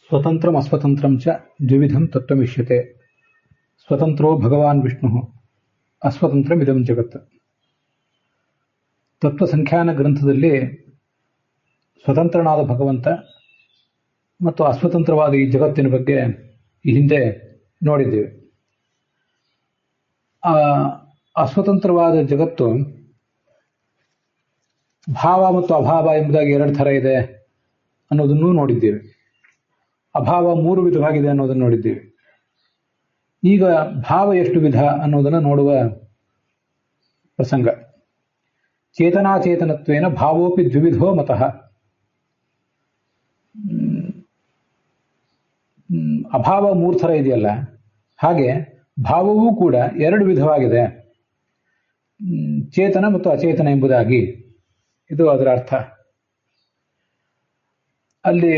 ಸ್ವತಂತ್ರಂ ಅಸ್ವತಂತ್ರಂ ಚ ದ್ವಿವಿಧಂ ತತ್ವಮಿಷ್ಯತೆ. ಸ್ವತಂತ್ರೋ ಭಗವಾನ್ ವಿಷ್ಣು, ಅಸ್ವತಂತ್ರಂ ಇದಂ ಜಗತ್. ತತ್ವಸಂಖ್ಯಾನ ಗ್ರಂಥದಲ್ಲಿ ಸ್ವತಂತ್ರನಾದ ಭಗವಂತ ಮತ್ತು ಅಸ್ವತಂತ್ರವಾದ ಈ ಜಗತ್ತಿನ ಬಗ್ಗೆ ಈ ಹಿಂದೆ ನೋಡಿದ್ದೇವೆ. ಅಸ್ವತಂತ್ರವಾದ ಜಗತ್ತು ಭಾವ ಮತ್ತು ಅಭಾವ ಎಂಬುದಾಗಿ ಎರಡು ಥರ ಇದೆ ಅನ್ನೋದನ್ನು ನೋಡಿದ್ದೇವೆ. ಅಭಾವ 3 ವಿಧವಾಗಿದೆ ಅನ್ನೋದನ್ನು ನೋಡಿದ್ದೇವೆ. ಈಗ ಭಾವ ಎಷ್ಟು ವಿಧ ಅನ್ನೋದನ್ನು ನೋಡುವ ಪ್ರಸಂಗ. ಚೇತನಾಚೇತನತ್ವೇನ ಭಾವೋಪಿ ದ್ವಿವಿಧೋ ಮತಃ. ಅಭಾವ 3 ಥರ ಇದೆಯಲ್ಲ, ಹಾಗೆ ಭಾವವೂ ಕೂಡ 2 ವಿಧವಾಗಿದೆ, ಚೇತನ ಮತ್ತು ಅಚೇತನ ಎಂಬುದಾಗಿ. ಇದು ಅದರ ಅರ್ಥ. ಅಲ್ಲಿ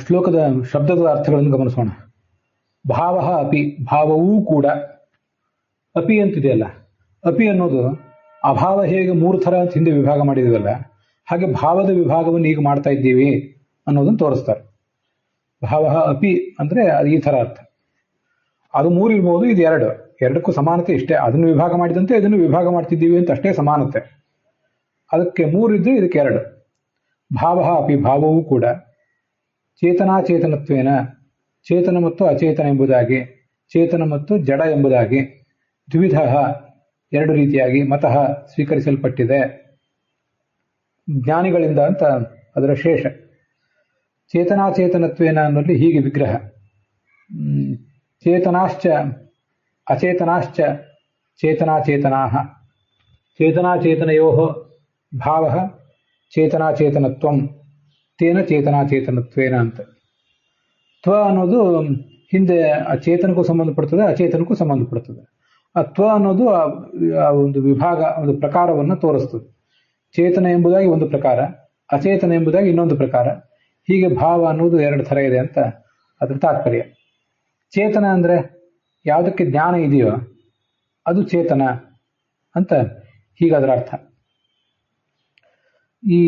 ಶ್ಲೋಕದ ಶಬ್ದದ ಅರ್ಥಗಳನ್ನು ಗಮನಿಸೋಣ. ಭಾವ ಅಪಿ, ಭಾವವೂ ಕೂಡ. ಅಪಿ ಅಂತಿದೆಯಲ್ಲ, ಅಪಿ ಅನ್ನೋದು ಅಭಾವ ಹೇಗೆ 3 ಥರ ಅಂತ ಹಿಂದೆ ವಿಭಾಗ ಮಾಡಿದೀವಲ್ಲ, ಹಾಗೆ ಭಾವದ ವಿಭಾಗವನ್ನು ಈಗ ಮಾಡ್ತಾ ಇದ್ದೀವಿ ಅನ್ನೋದನ್ನು ತೋರಿಸ್ತಾರೆ. ಭಾವ ಅಪಿ ಅಂದ್ರೆ ಅದು ಈ ಥರ ಅರ್ಥ. ಅದು 3 ಇರ್ಬೋದು, ಇದು 2. ಎರಡಕ್ಕೂ ಸಮಾನತೆ ಇಷ್ಟೇ. ಅದನ್ನು ವಿಭಾಗ ಮಾಡಿದಂತೆ ಇದನ್ನು ವಿಭಾಗ ಮಾಡ್ತಿದ್ದೀವಿ ಅಂತ ಅಷ್ಟೇ ಸಮಾನತೆ. ಅದಕ್ಕೆ 3 ಇದ್ರೆ ಇದಕ್ಕೆ 2. ಭಾವ ಅಪಿ, ಭಾವವೂ ಕೂಡ. ಚೇತನಾಚೇತನತ್ವೇನ, ಚೇತನ ಮತ್ತು ಅಚೇತನ ಎಂಬುದಾಗಿ, ಚೇತನ ಮತ್ತು ಜಡ ಎಂಬುದಾಗಿ. ದ್ವಿಧ, 2 ರೀತಿಯಾಗಿ. ಮತಃ, ಸ್ವೀಕರಿಸಲ್ಪಟ್ಟಿದೆ ಜ್ಞಾನಿಗಳಿಂದ ಅಂತ ಅದರ ಶೇಷ. ಚೇತನಾಚೇತನತ್ವೇನ ಅನ್ನೋಲ್ಲಿ ಹೀಗೆ ವಿಗ್ರಹ. ಚೇತನಾಶ್ಚ ಅಚೇತನಾಶ್ಚ ಚೇತನಾಚೇತನಾಃ. ಚೇತನಾಚೇತನಯೋ ಭಾವ ಚೇತನಾಚೇತನತ್ವಂ ತೇನ ಚೇತನಾಚೇತನತ್ವೇನ ಅಂತ. ತ್ವ ಅನ್ನೋದು ಹಿಂದೆ ಅಚೇತನಕ್ಕೂ ಸಂಬಂಧಪಡ್ತದೆ, ಅಚೇತನಕ್ಕೂ ಸಂಬಂಧಪಡ್ತದೆ. ಆ ತ್ವ ಅನ್ನೋದು ಆ ಒಂದು ವಿಭಾಗ, ಒಂದು ಪ್ರಕಾರವನ್ನು ತೋರಿಸ್ತದೆ. ಚೇತನ ಎಂಬುದಾಗಿ ಒಂದು ಪ್ರಕಾರ, ಅಚೇತನ ಎಂಬುದಾಗಿ ಇನ್ನೊಂದು ಪ್ರಕಾರ. ಹೀಗೆ ಭಾವ ಅನ್ನೋದು 2 ಥರ ಇದೆ ಅಂತ ಅದ್ರ ತಾತ್ಪರ್ಯ. ಚೇತನ ಅಂದ್ರೆ ಯಾವುದಕ್ಕೆ ಜ್ಞಾನ ಇದೆಯೋ ಅದು ಚೇತನ ಅಂತ ಹೀಗದರ ಅರ್ಥ. ಈ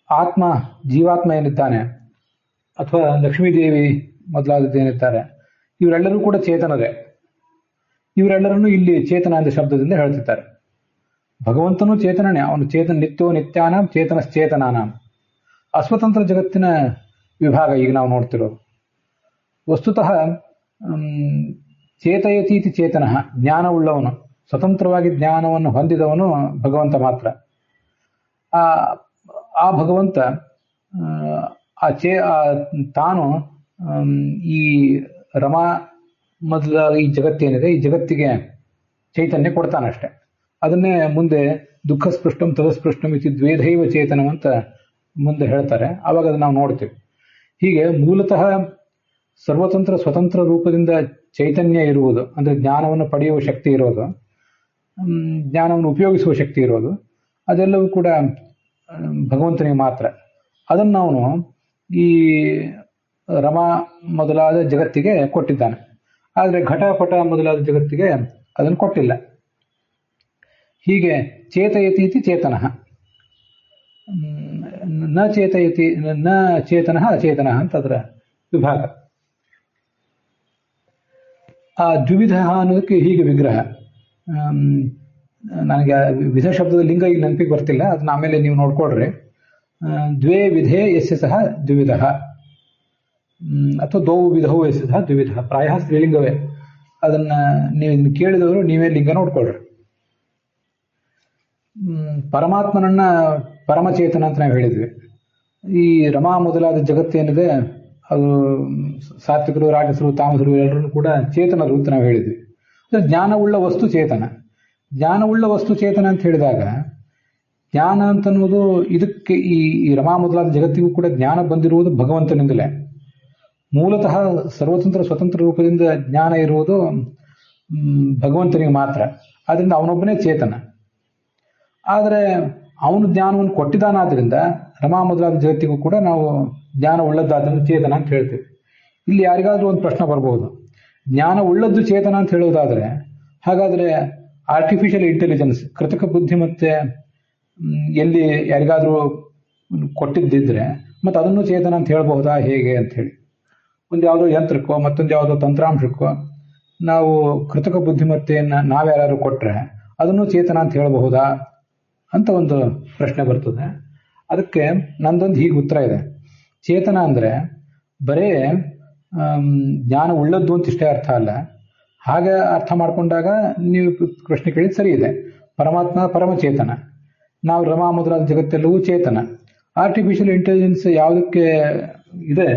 ಆತ್ಮ, ಜೀವಾತ್ಮ ಏನಿದ್ದಾನೆ, ಅಥವಾ ಲಕ್ಷ್ಮೀದೇವಿ ಮೊದಲಾದದ್ದೇನಿದ್ದಾರೆ, ಇವರೆಲ್ಲರೂ ಕೂಡ ಚೇತನರೇ. ಇವರೆಲ್ಲರನ್ನು ಇಲ್ಲಿ ಚೇತನ ಎಂದ ಶಬ್ದದಿಂದ ಹೇಳ್ತಿದ್ದಾರೆ. ಭಗವಂತನೂ ಚೇತನನೇ. ಅವನು ಚೇತನ, ನಿತ್ಯೋ ನಿತ್ಯಾನಾಂ ಚೇತನಶ್ಚೇತನಾನಾಂ. ಅಸ್ವತಂತ್ರ ಜಗತ್ತಿನ ವಿಭಾಗ ಈಗ ನಾವು ನೋಡ್ತಿರೋದು. ವಸ್ತುತಃ ಚೇತಯತೀತಿ ಚೇತನಃ, ಜ್ಞಾನವುಳ್ಳವನು, ಸ್ವತಂತ್ರವಾಗಿ ಜ್ಞಾನವನ್ನು ಹೊಂದಿದವನು ಭಗವಂತ ಮಾತ್ರ. ಆ ಭಗವಂತ ತಾನು ಈ ರಮಾ ಮೊದಲಾದ ಈ ಜಗತ್ತೇನಿದೆ, ಈ ಜಗತ್ತಿಗೆ ಚೈತನ್ಯ ಕೊಡ್ತಾನಷ್ಟೆ. ಅದನ್ನೇ ಮುಂದೆ ದುಃಖ ಸ್ಪೃಷ್ಟಂ ತದಸ್ಪೃಷ್ಟಂ ಇತಿ ದ್ವೇಧೈವ ಚೇತನಂ ಅಂತ ಮುಂದೆ ಹೇಳ್ತಾರೆ. ಆವಾಗ ಅದು ನಾವು ನೋಡ್ತೀವಿ. ಹೀಗೆ ಮೂಲತಃ ಸರ್ವತಂತ್ರ ಸ್ವತಂತ್ರ ರೂಪದಿಂದ ಚೈತನ್ಯ ಇರುವುದು, ಅಂದರೆ ಜ್ಞಾನವನ್ನು ಪಡೆಯುವ ಶಕ್ತಿ ಇರೋದು, ಜ್ಞಾನವನ್ನು ಉಪಯೋಗಿಸುವ ಶಕ್ತಿ ಇರೋದು, ಅದೆಲ್ಲವೂ ಕೂಡ ಭಗವಂತನಿಗೆ ಮಾತ್ರ. ಅದನ್ನು ಅವನು ಈ ರಮಾ ಮೊದಲಾದ ಜಗತ್ತಿಗೆ ಕೊಟ್ಟಿದ್ದಾನೆ. ಆದರೆ ಘಟಪಟ ಮೊದಲಾದ ಜಗತ್ತಿಗೆ ಅದನ್ನು ಕೊಟ್ಟಿಲ್ಲ. ಹೀಗೆ ಚೇತಯತೀತಿ ಚೇತನಃ, ನ ಚೇತಯತಿ ನ ಚೇತನಃ ಅಚೇತನಃ ಅಂತ ಅದರ ವಿಭಾಗ. ಆ ದ್ವಿವಿಧ ಅನ್ನೋದಕ್ಕೆ ಹೀಗೆ ವಿಗ್ರಹ. ನನಗೆ ವಿಧ ಶಬ್ದದ ಲಿಂಗ ಈಗ ನೆನಪಿಗೆ ಬರ್ತಿಲ್ಲ, ಅದನ್ನ ಆಮೇಲೆ ನೀವು ನೋಡ್ಕೊಳ್ರಿ. ದ್ವೇ ವಿಧೇ ಯಸ್ಯ ಸಹ ದ್ವಿವಿಧ, ಅಥವಾ ದ್ವೌ ವಿಧೌ ಯಸ್ಯ ಸಹ ದ್ವಿವಿಧ. ಪ್ರಾಯ ಸ್ತ್ರೀಲಿಂಗವೇ. ಅದನ್ನ ನೀವು ಕೇಳಿದವರು ನೀವೇ ಲಿಂಗ ನೋಡ್ಕೊಳ್ರಿ. ಪರಮಾತ್ಮನನ್ನ ಪರಮಚೇತನ ಅಂತ ನಾವು ಹೇಳಿದ್ವಿ. ಈ ರಮಾ ಮೊದಲಾದ ಜಗತ್ತೇನಿದೆ ಅದು ಸಾತ್ವಿಕರು, ರಾಜಸರು, ತಾಮಸರು ಎಲ್ಲರೂ ಕೂಡ ಚೇತನರು ಅಂತ ನಾವು ಹೇಳಿದ್ವಿ. ಜ್ಞಾನವುಳ್ಳ ವಸ್ತು ಚೇತನ. ಜ್ಞಾನವುಳ್ಳ ವಸ್ತು ಚೇತನ ಅಂತ ಹೇಳಿದಾಗ, ಜ್ಞಾನ ಅಂತನ್ನುವುದು ಇದಕ್ಕೆ ಈ ರಮಾ ಮೊದಲಾದ ಜಗತ್ತಿಗೂ ಕೂಡ ಜ್ಞಾನ ಬಂದಿರುವುದು ಭಗವಂತನಿಂದಲೇ. ಮೂಲತಃ ಸರ್ವತಂತ್ರ ಸ್ವತಂತ್ರ ರೂಪದಿಂದ ಜ್ಞಾನ ಇರುವುದು ಭಗವಂತನಿಗೆ ಮಾತ್ರ. ಆದ್ರಿಂದ ಅವನೊಬ್ಬನೇ ಚೇತನ. ಆದರೆ ಅವನು ಜ್ಞಾನವನ್ನು ಕೊಟ್ಟಿದ್ದಾನಾದ್ರಿಂದ ರಮಾ ಮೊದಲಾದ ಜಗತ್ತಿಗೂ ಕೂಡ ನಾವು ಜ್ಞಾನ ಉಳ್ಳದ್ದಾದ್ರಿಂದ ಚೇತನ ಅಂತ ಹೇಳ್ತೀವಿ. ಇಲ್ಲಿ ಯಾರಿಗಾದ್ರೂ ಒಂದು ಪ್ರಶ್ನೆ ಬರಬಹುದು, ಜ್ಞಾನ ಉಳ್ಳದ್ದು ಚೇತನ ಅಂತ ಹೇಳೋದಾದ್ರೆ ಹಾಗಾದ್ರೆ ಆರ್ಟಿಫಿಷಿಯಲ್ ಇಂಟೆಲಿಜೆನ್ಸ್, ಕೃತಕ ಬುದ್ಧಿಮತ್ತೆ ಎಲ್ಲಿ ಯಾರಿಗಾದ್ರೂ ಕೊಟ್ಟಿದ್ದಿದ್ರೆ ಮತ್ತೆ ಅದನ್ನು ಚೇತನ ಅಂತ ಹೇಳ್ಬಹುದಾ ಹೇಗೆ ಅಂತ ಹೇಳಿ. ಒಂದು ಯಾವುದೋ ಯಂತ್ರಕ್ಕೋ ಮತ್ತೊಂದು ಯಾವುದೋ ತಂತ್ರಾಂಶಕ್ಕೋ ನಾವು ಕೃತಕ ಬುದ್ಧಿಮತ್ತೆಯನ್ನು ನಾವ್ಯಾರು ಕೊಟ್ರೆ ಅದನ್ನು ಚೇತನ ಅಂತ ಹೇಳಬಹುದಾ ಅಂತ ಒಂದು ಪ್ರಶ್ನೆ ಬರ್ತದೆ. ಅದಕ್ಕೆ ನಂದೊಂದು ಹೀಗೆ ಉತ್ತರ ಇದೆ. ಚೇತನ ಅಂದರೆ ಬರೇ ಜ್ಞಾನ ಉಳ್ಳದ್ದು ಅಂತ ಇಷ್ಟೇ ಅರ್ಥ ಅಲ್ಲ. ಹಾಗೆ ಅರ್ಥ ಮಾಡ್ಕೊಂಡಾಗ ನೀವು ಪ್ರಶ್ನೆ ಕೇಳಿದ ಸರಿ ಇದೆ. ಪರಮಾತ್ಮ ಪರಮಚೇತನ, ನಾವು ರಮಾ ಮೊದಲಾದ ಜಗತ್ತೆಲ್ಲವೂ ಚೇತನ. ಆರ್ಟಿಫಿಷಿಯಲ್ ಇಂಟೆಲಿಜೆನ್ಸ್ ಯಾವುದಕ್ಕೆ ಇದೆ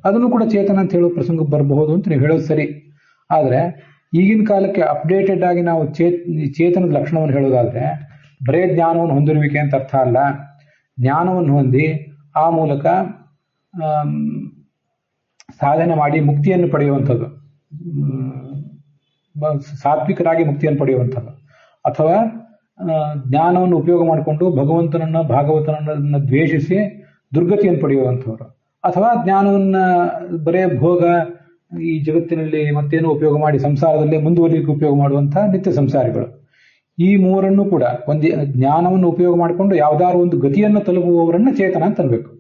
ಅದನ್ನು ಕೂಡ ಚೇತನ ಅಂತ ಹೇಳೋ ಪ್ರಸಂಗ ಬರಬಹುದು ಅಂತ ನೀವು ಹೇಳೋದು ಸರಿ. ಆದರೆ ಈಗಿನ ಕಾಲಕ್ಕೆ ಅಪ್ಡೇಟೆಡ್ ಆಗಿ ನಾವು ಚೇತನದ ಲಕ್ಷಣವನ್ನು ಹೇಳೋದಾದ್ರೆ ಬರೇ ಜ್ಞಾನವನ್ನು ಹೊಂದಿರುವಿಕೆ ಅಂತ ಅರ್ಥ ಅಲ್ಲ. ಜ್ಞಾನವನ್ನು ಹೊಂದಿ ಆ ಮೂಲಕ ಸಾಧನೆ ಮಾಡಿ ಮುಕ್ತಿಯನ್ನು ಪಡೆಯುವಂಥದ್ದು, ಸಾತ್ವಿಕರಾಗಿ ಮುಕ್ತಿಯನ್ನು ಪಡೆಯುವಂಥದ್ದು, ಅಥವಾ ಜ್ಞಾನವನ್ನು ಉಪಯೋಗ ಮಾಡಿಕೊಂಡು ಭಗವಂತನನ್ನ ಭಾಗವತನನ್ನ ದ್ವೇಷಿಸಿ ದುರ್ಗತಿಯನ್ನು ಪಡೆಯುವಂಥವ್ರು, ಅಥವಾ ಜ್ಞಾನವನ್ನ ಬರೇ ಭೋಗ ಈ ಜಗತ್ತಿನಲ್ಲಿ ಮತ್ತೇನು ಉಪಯೋಗ ಮಾಡಿ ಸಂಸಾರದಲ್ಲೇ ಮುಂದುವರಿಲಿಕ್ಕೆ ಉಪಯೋಗ ಮಾಡುವಂತಹ ನಿತ್ಯ ಸಂಸಾರಿಗಳು. ಈ ಮೂರನ್ನು ಕೂಡ ಒಂದು ಜ್ಞಾನವನ್ನು ಉಪಯೋಗ ಮಾಡಿಕೊಂಡು ಯಾವ್ದಾದ್ರು ಒಂದು ಗತಿಯನ್ನು ತಲುಪುವವರನ್ನ ಚೇತನ ಅಂತ ಅನ್ಬೇಕು.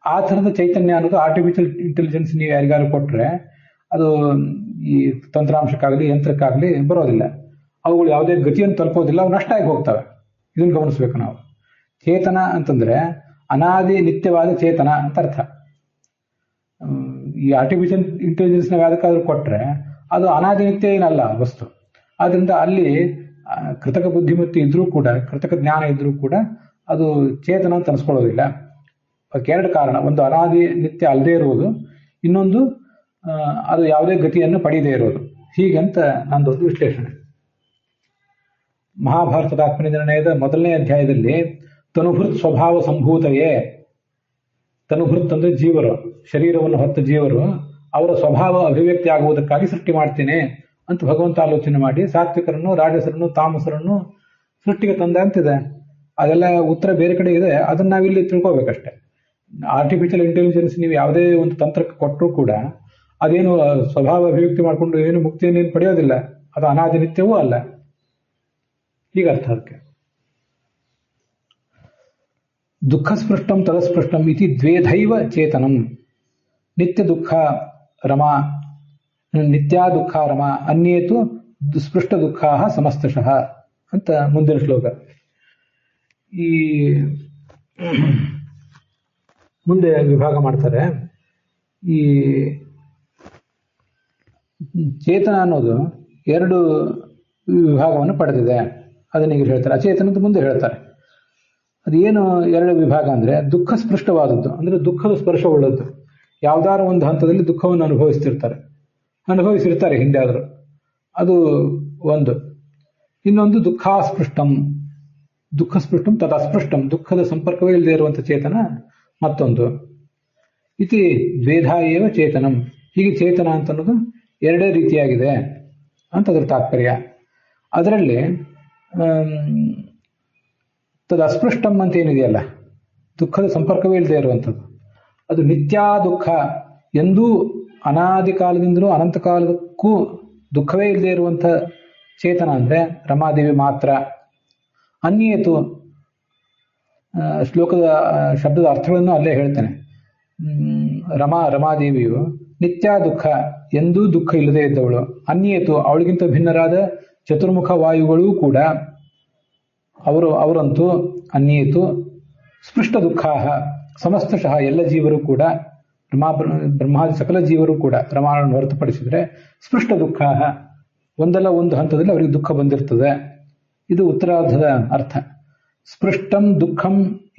ಆ ಥರದ ಚೈತನ್ಯ ಅನ್ನೋದು ಆರ್ಟಿಫಿಷಿಯಲ್ ಇಂಟೆಲಿಜೆನ್ಸ್ ನೀವು ಯಾರಿಗಾರು ಕೊಟ್ರೆ ಅದು ಈ ತಂತ್ರಾಂಶಕ್ಕಾಗಲಿ ಯಂತ್ರಕ್ಕಾಗಲಿ ಬರೋದಿಲ್ಲ. ಅವುಗಳು ಯಾವುದೇ ಗತಿಯನ್ನು ತಲುಪೋದಿಲ್ಲ, ಅವು ನಷ್ಟ ಆಗಿ ಹೋಗ್ತವೆ. ಇದನ್ನು ಗಮನಿಸ್ಬೇಕು ನಾವು. ಚೇತನ ಅಂತಂದ್ರೆ ಅನಾದಿ ನಿತ್ಯವಾದ ಚೇತನ ಅಂತ ಅರ್ಥ. ಈ ಆರ್ಟಿಫಿಷಿಯಲ್ ಇಂಟೆಲಿಜೆನ್ಸ್ ನಾವು ಯಾವುದಕ್ಕಾದ್ರೂ ಕೊಟ್ರೆ ಅದು ಅನಾದಿ ನಿತ್ಯ ಏನಲ್ಲ ವಸ್ತು. ಆದ್ರಿಂದ ಅಲ್ಲಿ ಕೃತಕ ಬುದ್ಧಿಮತ್ತೆ ಇದ್ರೂ ಕೂಡ, ಕೃತಕ ಜ್ಞಾನ ಇದ್ರೂ ಕೂಡ ಅದು ಚೇತನ ಅಂತ ಅನ್ಸ್ಕೊಳ್ಳೋದಿಲ್ಲ. ಅದಕ್ಕೆ ಎರಡು ಕಾರಣ. ಒಂದು ಅನಾದಿ ನಿತ್ಯ ಅಲ್ಲದೆ ಇರುವುದು, ಇನ್ನೊಂದು ಅದು ಯಾವುದೇ ಗತಿಯನ್ನು ಪಡೆಯದೇ ಇರೋದು. ಹೀಗಂತ ನಂದೊಂದು ವಿಶ್ಲೇಷಣೆ. ಮಹಾಭಾರತದ ಆತ್ಮನಿರ್ಣಯದ ಮೊದಲನೇ ಅಧ್ಯಾಯದಲ್ಲಿ ತನುಭೃತ್ ಸ್ವಭಾವ ಸಂಭೂತಯೇ, ತನುಭೃತ್ ಅಂದ್ರೆ ಜೀವರು, ಶರೀರವನ್ನು ಹೊತ್ತ ಜೀವರು, ಅವರ ಸ್ವಭಾವ ಅಭಿವ್ಯಕ್ತಿ ಆಗುವುದಕ್ಕಾಗಿ ಸೃಷ್ಟಿ ಮಾಡ್ತೇನೆ ಅಂತ ಭಗವಂತ ಆಲೋಚನೆ ಮಾಡಿ ಸಾತ್ವಿಕರನ್ನು ರಾಜಸರನ್ನು ತಾಮಸರನ್ನು ಸೃಷ್ಟಿಗೆ ತಂದ ಅಂತಿದೆ. ಅದೆಲ್ಲ ಉತ್ತರ ಬೇರೆ ಕಡೆ ಇದೆ, ಅದನ್ನ ನಾವಿಲ್ಲಿ ತಿಳ್ಕೋಬೇಕಷ್ಟೆ. ಆರ್ಟಿಫಿಷಿಯಲ್ ಇಂಟೆಲಿಜೆನ್ಸ್ ನೀವು ಯಾವುದೇ ಒಂದು ತಂತ್ರಕ್ಕೆ ಕೊಟ್ಟರೂ ಕೂಡ ಅದೇನು ಸ್ವಭಾವ ಅಭಿವ್ಯಕ್ತಿ ಮಾಡಿಕೊಂಡು ಏನು ಮುಕ್ತಿಯನ್ನೇನು ಪಡೆಯೋದಿಲ್ಲ, ಅದು ಅನಾದಿ ನಿತ್ಯವೂ ಅಲ್ಲ. ಹೀಗರ್ಥ ಅದಕ್ಕೆ. ದುಃಖ ಸ್ಪೃಷ್ಟಂ ತದಸ್ಪೃಷ್ಟಂ ಇತಿ ದ್ವೇಧೈವ ಚೇತನಂ. ನಿತ್ಯ ದುಃಖ ರಮಾ, ನಿತ್ಯಾ ದುಃಖ ರಮಾ, ಅನ್ಯೇತು ಸ್ಪೃಷ್ಟ ದುಃಖ ಸಮಸ್ತಶಃ ಅಂತ ಮುಂದಿನ ಶ್ಲೋಕ. ಈ ಮುಂದೆ ವಿಭಾಗ ಮಾಡ್ತಾರೆ. ಈ ಚೇತನ ಅನ್ನೋದು ಎರಡು ವಿಭಾಗವನ್ನು ಪಡೆದಿದೆ. ಅದನ್ನ ಈಗ ಹೇಳ್ತಾರೆ. ಅಚೇತನದ ಮುಂದೆ ಹೇಳ್ತಾರೆ. ಅದೇನು ಎರಡು ವಿಭಾಗ ಅಂದ್ರೆ ದುಃಖ ಸ್ಪೃಷ್ಟವಾದದ್ದು, ಅಂದ್ರೆ ದುಃಖದ ಸ್ಪರ್ಶವುಳ್ಳದ್ದು. ಯಾವ್ದಾರು ಒಂದು ಹಂತದಲ್ಲಿ ದುಃಖವನ್ನು ಅನುಭವಿಸಿರ್ತಾರೆ ಹಿಂದೆ ಆದರೂ, ಅದು ಒಂದು. ಇನ್ನೊಂದು ದುಃಖಾಸ್ಪೃಷ್ಟಂ, ದುಃಖಸ್ಪೃಷ್ಟಂ ತದಸ್ಪೃಷ್ಟಂ, ದುಃಖದ ಸಂಪರ್ಕವೇ ಇಲ್ಲದೆ ಇರುವಂಥ ಚೇತನ ಮತ್ತೊಂದು. ಇತಿ ದ್ವೇಧಾ ಏವ ಚೇತನಂ. ಹೀಗೆ ಚೇತನ ಅಂತ ಅನ್ನೋದು ಎರಡೇ ರೀತಿಯಾಗಿದೆ ಅಂತ ಅದರ ತಾತ್ಪರ್ಯ. ಅದರಲ್ಲಿ ತದಸ್ಪೃಷ್ಟಂ ಅಂತ ಏನಿದೆಯಲ್ಲ, ದುಃಖದ ಸಂಪರ್ಕವೇ ಇಲ್ಲದೆ ಇರುವಂಥದ್ದು, ಅದು ನಿತ್ಯಾ ದುಃಖ, ಎಂದೂ ಅನಾದಿ ಕಾಲದಿಂದಲೂ ಅನಂತ ಕಾಲಕ್ಕೂ ದುಃಖವೇ ಇಲ್ಲದೆ ಇರುವಂಥ ಚೇತನ ಅಂದ್ರೆ ರಮಾದೇವಿ ಮಾತ್ರ. ಅನ್ಯೇತು, ಶ್ಲೋಕದ ಶಬ್ದದ ಅರ್ಥಗಳನ್ನು ಅಲ್ಲೇ ಹೇಳ್ತೇನೆ. ರಮಾದೇವಿಯು ನಿತ್ಯ ದುಃಖ, ಎಂದೂ ದುಃಖ ಇಲ್ಲದೆ ಇದ್ದವಳು. ಅನ್ಯೇತು, ಅವಳಿಗಿಂತ ಭಿನ್ನರಾದ ಚತುರ್ಮುಖ ವಾಯುಗಳೂ ಕೂಡ, ಅವರಂತೂ ಅನ್ಯೇತು ಸ್ಪೃಷ್ಟ ದುಃಖ ಸಮಸ್ತಶಃ, ಎಲ್ಲ ಜೀವರು ಕೂಡ, ಬ್ರಹ್ಮಾದಿ ಸಕಲ ಜೀವರು ಕೂಡ ರಮಾಳನ್ನು ಹೊರತುಪಡಿಸಿದರೆ ಸ್ಪೃಷ್ಟ ದುಃಖ, ಒಂದಲ್ಲ ಒಂದು ಹಂತದಲ್ಲಿ ಅವರಿಗೆ ದುಃಖ ಬಂದಿರ್ತದೆ. ಇದು ಉತ್ತರಾರ್ಧದ ಅರ್ಥ. ಸ್ಪೃಷ್ಟಂ ದುಃಖಂ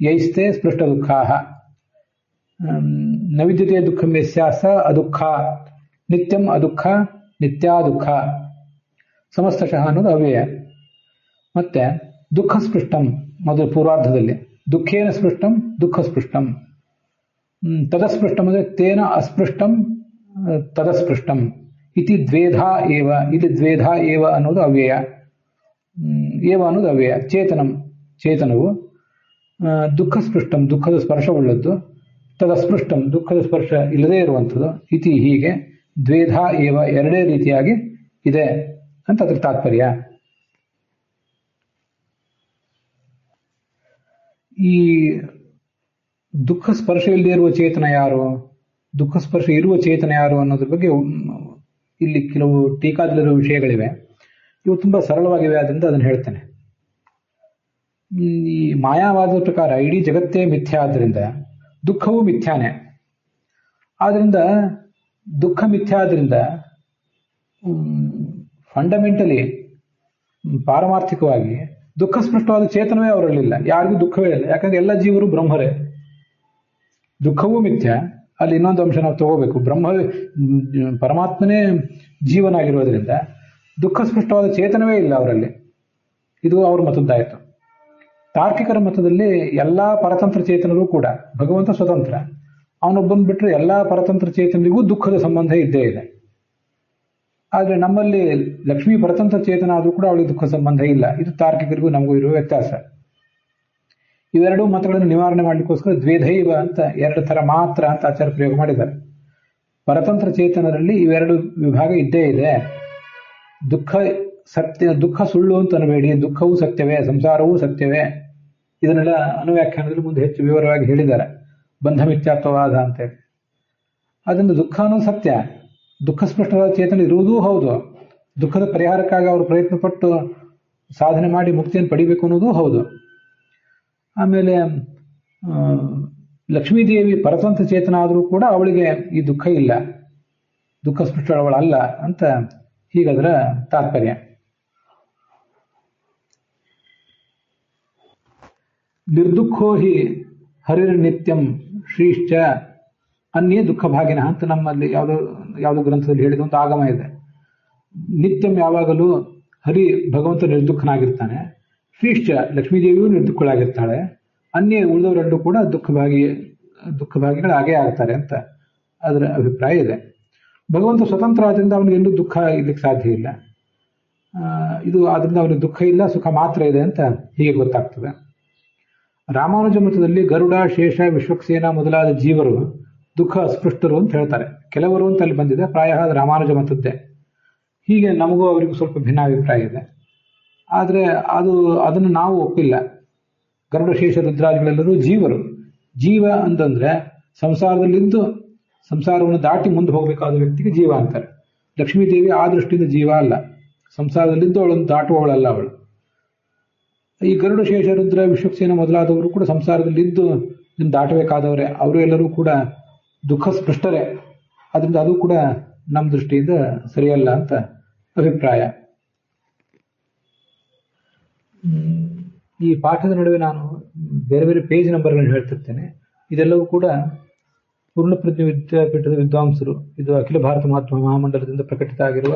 ಯೈಸ್ತೆ ಸ್ಪೃಷ್ಟ ದುಃಖಾ, ನವಿದ್ಯತೆ ದುಃಖಂ ಯಸ್ಯಾಸ ಅದುಃಖ, ನಿತ್ಯಂ ಅದುಃಖ ನಿತ್ಯಾ ದುಃಖ, ಸಮಸ್ತಶಃ ಅನ್ನೋದು ಅವ್ಯಯ. ಮತ್ತೆ ದುಃಖ ಸ್ಪೃಷ್ಟಂ ಮೊದಲು ಪೂರ್ವಾರ್ಧದಲ್ಲಿ, ದುಃಖೇನ ಸ್ಪೃಷ್ಟಂ ದುಃಖ ಸ್ಪೃಷ್ಟಂ. ತದಸ್ಪೃಷ್ಟಂ ಅಂದರೆ ತೇನ ಅಸ್ಪೃಷ್ಟಂ ತದಸ್ಪೃಷ್ಟಂ ಇತಿ ದ್ವೇಧಾ ಏವ. ಇಲ್ಲಿ ದ್ವೇಧಾ ಏವ ಅನ್ನೋದು ಅವ್ಯಯ, ಏವ ಅನ್ನೋದು ಅವ್ಯಯ. ಚೇತನವು ದುಃಖ ಸ್ಪೃಷ್ಟಂ, ದುಃಖದ ಸ್ಪರ್ಶವುಳ್ಳದ್ದು, ತದಸ್ಪೃಷ್ಟಂ, ದುಃಖದ ಸ್ಪರ್ಶ ಇಲ್ಲದೇ ಇರುವಂಥದ್ದು, ಇತಿ ಹೀಗೆ ದ್ವೇಧಾ ಏವ, ಎರಡೇ ರೀತಿಯಾಗಿ ಇದೆ ಅಂತ ಅದ್ರ ತಾತ್ಪರ್ಯ. ಈ ದುಃಖ ಸ್ಪರ್ಶ ಇಲ್ಲದೆ ಇರುವ ಚೇತನ ಯಾರು, ದುಃಖ ಸ್ಪರ್ಶ ಇರುವ ಚೇತನ ಯಾರು ಅನ್ನೋದ್ರ ಬಗ್ಗೆ ಇಲ್ಲಿ ಕೆಲವು ಟೀಕಾದಲ್ಲಿರುವ ವಿಷಯಗಳಿವೆ. ಇವು ತುಂಬಾ ಸರಳವಾಗಿವೆ, ಅದರಿಂದ ಅದನ್ನು ಹೇಳ್ತೇನೆ. ಈ ಮಾಯಾವಾದದ ಪ್ರಕಾರ ಇಡೀ ಜಗತ್ತೇ ಮಿಥ್ಯಾ ಆದ್ದರಿಂದ ದುಃಖವೂ ಮಿಥ್ಯಾನೆ. ಆದ್ರಿಂದ ದುಃಖ ಮಿಥ್ಯಾ ಆದ್ರಿಂದ ಫಂಡಮೆಂಟಲಿ ಪಾರಮಾರ್ಥಿಕವಾಗಿ ದುಃಖ ಸ್ಪೃಷ್ಟವಾದ ಚೇತನವೇ ಅವರಲ್ಲಿಲ್ಲ, ಯಾರಿಗೂ ದುಃಖವೇ ಇಲ್ಲ. ಯಾಕಂದ್ರೆ ಎಲ್ಲ ಜೀವರು ಬ್ರಹ್ಮರೇ. ದುಃಖವೂ ಮಿಥ್ಯ. ಅಲ್ಲಿ ಇನ್ನೊಂದು ಅಂಶ ನಾವು ತಗೋಬೇಕು, ಪರಮಾತ್ಮನೇ ಜೀವನಾಗಿರೋದ್ರಿಂದ ದುಃಖ ಸ್ಪೃಷ್ಟವಾದ ಚೇತನವೇ ಇಲ್ಲ ಅವರಲ್ಲಿ. ಇದು ಅವ್ರ ಮತದ್ದಾಯಿತು. ತಾರ್ಕಿಕರ ಮತದಲ್ಲಿ ಎಲ್ಲಾ ಪರತಂತ್ರ ಚೇತನರು ಕೂಡ ಭಗವಂತ ಸ್ವತಂತ್ರ, ಅವನೊಬ್ಬನ್ ಬಿಟ್ಟರೆ ಎಲ್ಲಾ ಪರತಂತ್ರ ಚೇತನರಿಗೂ ದುಃಖದ ಸಂಬಂಧ ಇದ್ದೇ ಇದೆ. ಆದ್ರೆ ನಮ್ಮಲ್ಲಿ ಲಕ್ಷ್ಮೀ ಪರತಂತ್ರ ಚೇತನ ಆದ್ರೂ ಕೂಡ ಅವಳಿಗೆ ದುಃಖ ಸಂಬಂಧ ಇಲ್ಲ. ಇದು ತಾರ್ಕಿಕರಿಗೂ ನಮಗೂ ಇರುವ ವ್ಯತ್ಯಾಸ. ಇವೆರಡೂ ಮತಗಳನ್ನು ನಿವಾರಣೆ ಮಾಡಲಿಕ್ಕೋಸ್ಕರ ದ್ವೇದೈವ ಅಂತ ಎರಡು ಥರ ಮಾತ್ರ ಅಂತ ಆಚಾರ ಪ್ರಯೋಗ ಮಾಡಿದ್ದಾರೆ. ಪರತಂತ್ರ ಚೇತನರಲ್ಲಿ ಇವೆರಡು ವಿಭಾಗ ಇದ್ದೇ ಇದೆ. ದುಃಖ ಸುಳ್ಳು ಅಂತ ಅನ್ಬೇಡಿ, ದುಃಖವೂ ಸತ್ಯವೇ, ಸಂಸಾರವೂ ಸತ್ಯವೇ. ಇದನ್ನೆಲ್ಲ ಅನುವ್ಯಾಖ್ಯಾನದಲ್ಲಿ ಮುಂದೆ ಹೆಚ್ಚು ವಿವರವಾಗಿ ಹೇಳಿದ್ದಾರೆ, ಬಂಧ ಮಿಥ್ಯಾತ್ವವಾದ ಅಂತೇಳಿ. ಅದರಿಂದ ದುಃಖ ಅನ್ನೋದು ಸತ್ಯ, ದುಃಖ ಸ್ಪಷ್ಟವಾದ ಚೇತನ ಇರುವುದೂ ಹೌದು, ದುಃಖದ ಪರಿಹಾರಕ್ಕಾಗಿ ಅವರು ಪ್ರಯತ್ನ ಪಟ್ಟು ಸಾಧನೆ ಮಾಡಿ ಮುಕ್ತಿಯನ್ನು ಪಡಿಬೇಕು ಅನ್ನೋದು ಹೌದು. ಆಮೇಲೆ ಲಕ್ಷ್ಮೀದೇವಿ ಪರತಂತ್ರ ಚೇತನ ಆದರೂ ಕೂಡ ಅವಳಿಗೆ ಈ ದುಃಖ ಇಲ್ಲ, ದುಃಖ ಸ್ಪೃಷ್ಟವಳಲ್ಲ ಅಂತ ಹೀಗದರ ತಾತ್ಪರ್ಯ. ನಿರ್ದುಃಖೋ ಹಿ ಹರಿರ್ ನಿತ್ಯಂ ಶ್ರೀಶ್ಚ ಅನ್ಯೇ ದುಃಖ ಭಾಗಿನ ಅಂತ ನಮ್ಮಲ್ಲಿ ಯಾವುದೋ ಗ್ರಂಥದಲ್ಲಿ ಹೇಳಿದ ಒಂದು ಆಗಮ ಇದೆ. ನಿತ್ಯಂ ಯಾವಾಗಲೂ ಹರಿ ಭಗವಂತ ನಿರ್ದುಃಖನಾಗಿರ್ತಾನೆ, ಶ್ರೀಶ್ಚ ಲಕ್ಷ್ಮೀದೇವಿಯೂ ನಿರ್ದುಃಖಳಾಗಿರ್ತಾಳೆ, ಅನ್ಯ ಉಳಿದವರೆಲ್ಲರೂ ಕೂಡ ದುಃಖಭಾಗಿಗಳು ಆಗೇ ಆಗ್ತಾರೆ ಅಂತ ಅದರ ಅಭಿಪ್ರಾಯ ಇದೆ. ಭಗವಂತ ಸ್ವತಂತ್ರ ಆದ್ರಿಂದ ಅವನಿಗೆ ಎಂದೂ ದುಃಖ ಇರ್ಲಿಕ್ಕೆ ಸಾಧ್ಯ ಇಲ್ಲ. ಇದು ಆದ್ರಿಂದ ಅವನಿಗೆ ದುಃಖ ಇಲ್ಲ, ಸುಖ ಮಾತ್ರ ಇದೆ ಅಂತ ಹೀಗೆ ಗೊತ್ತಾಗ್ತದೆ. ರಾಮಾನುಜ ಮತದಲ್ಲಿ ಗರುಡ, ಶೇಷ, ವಿಶ್ವಕ್ಸೇನ ಮೊದಲಾದ ಜೀವರು ದುಃಖ ಅಸ್ಪೃಷ್ಟರು ಅಂತ ಹೇಳ್ತಾರೆ. ಕೆಲವರು ಅಂತ ಅಲ್ಲಿ ಬಂದಿದೆ, ಪ್ರಾಯ ರಾಮಾನುಜ ಮತದ್ದೇ. ಹೀಗೆ ನಮಗೂ ಅವರಿಗೂ ಸ್ವಲ್ಪ ಭಿನ್ನಾಭಿಪ್ರಾಯ ಇದೆ. ಆದರೆ ಅದನ್ನು ನಾವು ಒಪ್ಪಿಲ್ಲ. ಗರುಡ, ಶೇಷ, ರುದ್ರಾದಿಗಳೆಲ್ಲರೂ ಜೀವರು. ಜೀವ ಅಂತಂದ್ರೆ ಸಂಸಾರದಲ್ಲಿದ್ದು ಸಂಸಾರವನ್ನು ದಾಟಿ ಮುಂದೆ ಹೋಗಬೇಕಾದ ವ್ಯಕ್ತಿಗೆ ಜೀವ ಅಂತಾರೆ. ಲಕ್ಷ್ಮೀದೇವಿ ಆ ದೃಷ್ಟಿಯಿಂದ ಜೀವ ಅಲ್ಲ, ಸಂಸಾರದಲ್ಲಿದ್ದು ಅವಳನ್ನು ದಾಟುವವಳಲ್ಲ ಅವಳು. ಈ ಗರುಡ, ಶೇಷ, ರುದ್ರ, ವಿಶ್ವಕ್ಸೇನ ಮೊದಲಾದವರು ಕೂಡ ಸಂಸಾರದಲ್ಲಿದ್ದು ದಾಟಬೇಕಾದವರೇ. ಅವರು ಎಲ್ಲರೂ ಕೂಡ ದುಃಖ ಸ್ಪೃಷ್ಟರೇ. ಅದರಿಂದ ಅದು ಕೂಡ ನಮ್ಮ ದೃಷ್ಟಿಯಿಂದ ಸರಿಯಲ್ಲ ಅಂತ ಅಭಿಪ್ರಾಯ. ಈ ಪಾಠದ ನಡುವೆ ನಾನು ಬೇರೆ ಬೇರೆ ಪೇಜ್ ನಂಬರ್ಗಳನ್ನು ಹೇಳ್ತಿರ್ತೇನೆ. ಇದೆಲ್ಲವೂ ಕೂಡ ಪೂರ್ಣಪ್ರಜ್ಞ ವಿದ್ಯಾಪೀಠದ ವಿದ್ವಾಂಸರು, ಇದು ಅಖಿಲ ಭಾರತ ಮಹಾತ್ಮ ಮಹಾಮಂಡಲದಿಂದ ಪ್ರಕಟಿತ ಆಗಿರುವ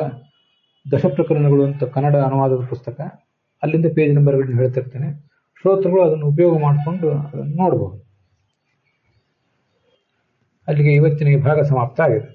ದಶಪ್ರಕರಣಗಳು ಅಂತ ಕನ್ನಡ ಅನುವಾದದ ಪುಸ್ತಕ. ಅಲ್ಲಿಂದ ಪೇಜ್ ನಂಬರ್ಗಳನ್ನು ಹೇಳ್ತಿರ್ತೇನೆ. ಶ್ರೋತೃಗಳು ಅದನ್ನು ಉಪಯೋಗ ಮಾಡಿಕೊಂಡು ಅದನ್ನು ನೋಡಬಹುದು. ಅಲ್ಲಿಗೆ ಇವತ್ತಿನ ಈ ಭಾಗ ಸಮಾಪ್ತ ಆಗಿದೆ.